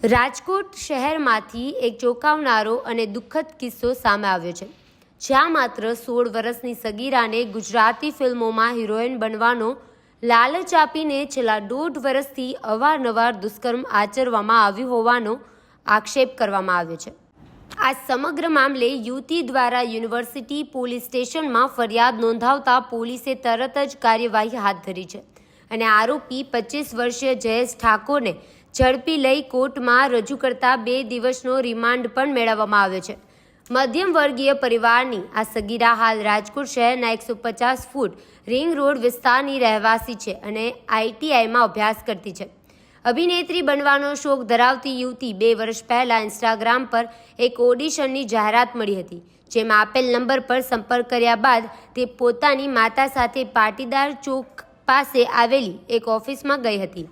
રાજકોટ શહેરમાંથી એક ચોંકાવનારો અને દુઃખદ કિસ્સો સામે આવ્યો છે, જ્યાં માત્ર 16 વર્ષની સગીરાને ગુજરાતી ફિલ્મોમાં હિરોઈન બનવાનો લાલચ આપીને છેલ્લા 1.5 વર્ષથી અવારનવાર દુષ્કર્મ આચરવામાં આવ્યું હોવાનો આક્ષેપ કરવામાં આવ્યો છે। આ સમગ્ર મામલે યુવતી દ્વારા યુનિવર્સિટી પોલીસ સ્ટેશનમાં ફરિયાદ નોંધાવતા પોલીસે તરત જ કાર્યવાહી હાથ ધરી છે અને આરોપી 25 વર્ષીય જયેશ ઠાકોરને ઝડપી લઈ કોર્ટમાં રજૂ કરતા 2 દિવસનો રિમાન્ડ પણ મેળવવામાં આવ્યો છે। મધ્યમ વર્ગીય પરિવારની આ સગીરા હાલ રાજકોટ શહેરના 150 ફૂટ રિંગ રોડ વિસ્તારની રહેવાસી છે અને ITIમાં અભ્યાસ કરતી છે। અભિનેત્રી બનવાનો શોખ ધરાવતી યુવતી 2 વર્ષ પહેલા ઇન્સ્ટાગ્રામ પર એક ઓડિશનની જાહેરાત મળી હતી, જેમાં આપેલ નંબર પર સંપર્ક કર્યા બાદ તે પોતાની માતા સાથે પાટીદાર ચોક પાસે આવેલી એક ઓફિસમાં ગઈ હતી,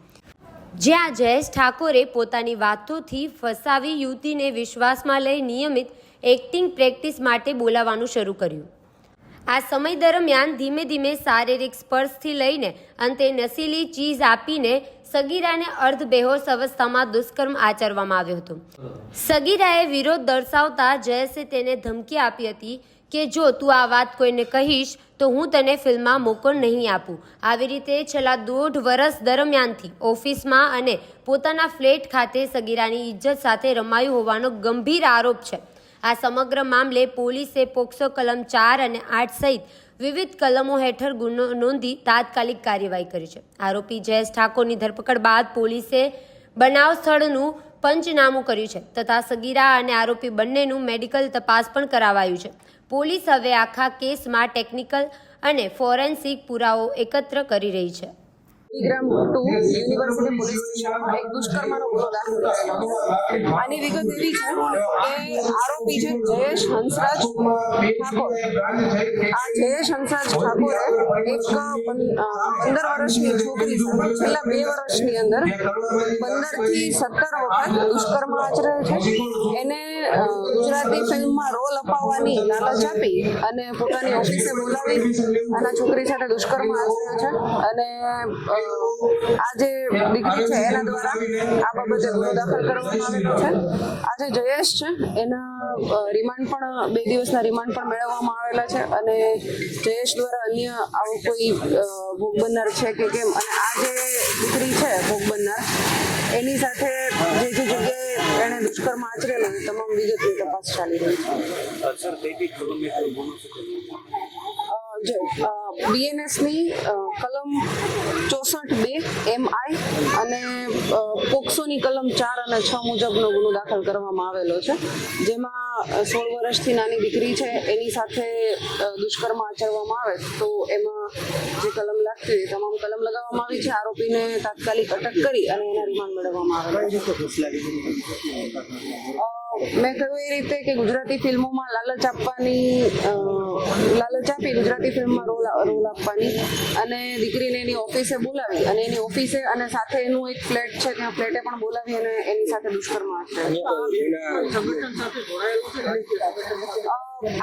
જ્યાં જયેશ ઠાકોરે પોતાની વાતોથી ફસાવી યુવતીને વિશ્વાસમાં લઈ નિયમિત એક્ટિંગ પ્રેક્ટિસ માટે બોલાવવાનું શરૂ કર્યું। આ સમય દરમિયાન ધીમે ધીમે શારીરિક સ્પર્શથી લઈને અંતે નશીલી ચીઝ આપીને સગીરાને અર્ધબેહોશ અવસ્થામાં દુષ્કર્મ આચરવામાં આવ્યો હતો। સગીરાએ વિરોધ દર્શાવતા જયેશે તેને ધમકી આપી હતી કે જો તું આ વાત કોઈને કહીશ તો હું તને ફિલ્મમાં મોકો નહીં આપું। આવી રીતે છેલ્લા 1.5 વર્ષ દરમિયાનથી ઓફિસમાં અને પોતાના ફ્લેટ ખાતે સગીરાની ઇજ્જત સાથે રમાયું હોવાનો ગંભીર આરોપ છે। આ સમગ્ર મામલે પોલીસે પોક્સો કલમ 4 અને 8 સહિત વિવિધ કલમો હેઠળ ગુનો નોંધી તાત્કાલિક કાર્યવાહી કરી છે। આરોપી જયેશ ઠાકોરની ધરપકડ બાદ પોલીસે બનાવ સ્થળનું પંચનામું કર્યું છે તથા સગીરા અને આરોપી બંનેનું મેડિકલ તપાસ પણ કરાવાયું છે। પોલીસ હવે આખા કેસમાં ટેકનિકલ અને ફોરેન્સિક પુરાવો એકત્ર કરી રહી છે। ગ્રામ 2 યુનિવર્સિટી પોલીસ સ્ટેશનમાં એક દુષ્કર્મનો ગુનો દાખલ કરેલો। આની વિગત એવી છે કે આરોપી છે જયેશ હંસરાજ ઠાકોર। આ જયેશ હંસરાજ ઠાકોરે એક 15 વર્ષની છોકરી સાથે છેલ્લા 2 વર્ષની અંદર 15 થી 17 વખત દુષ્કર્મ આચરેલ છે। એને ગુજરાતી ફિલ્મમાં રોલ અપાવવાની લાલચ આપી અને પોતાની ઓફિસે બોલાવી અને છોકરી સાથે દુષ્કર્મ આચર્યો છે અને આ જે દીકરી છે એના દ્વારા આ બાબતે ગુનો દાખલ કરવામાં આવેલો છે। આ જે જયેશ છે એના રિમાન્ડ પણ 2 દિવસના રિમાન્ડ પણ મેળવવામાં આવેલા છે અને જયેશ દ્વારા અન્ય આવો કોઈ ભોગ બનનાર છે કે કેમ અને આ જે દીકરી છે ભોગ બનનાર એની સાથે જે જગ્યાએ એણે દુષ્કર્મ આચરેલો તમામ વિગતની તપાસ ચાલી રહી છે। BNS ની કલમ 64(2) MI અને પોક્સોની કલમ 4 અને 6 મુજબનો ગુનો દાખલ કરવામાં આવેલો છે, જેમાં 16 વર્ષથી નાની દીકરી છે એની સાથે દુષ્કર્મ આચરવામાં આવે તો એમાં જે કલમ લાગતી હોય તમામ કલમ લગાવવામાં આવી છે। આરોપીને તાત્કાલિક અટક કરી અને એના રિમાન્ડ મેળવવામાં આવેલા। મેં કહ્યું એ રીતે કે ગુજરાતી ફિલ્મોમાં લાલચ આપી ગુજરાતી ફિલ્મમાં રોલ આપવાની અને દીકરીને એની ઓફિસે બોલાવી અને એની ઓફિસે અને સાથે એનું એક ફ્લેટ છે ત્યાં ફ્લેટે પણ બોલાવી અને એની સાથે દુષ્કર્મ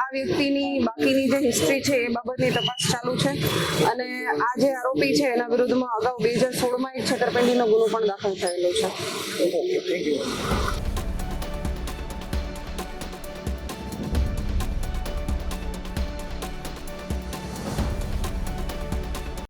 આ વ્યક્તિની બાકીની જે હિસ્ટ્રી છે એ બાબતની તપાસ ચાલુ છે અને આ જે આરોપી છે એના વિરુદ્ધમાં અગાઉ 2016માં એક છેતરપિંડીનો ગુનો પણ દાખલ થયેલો છે।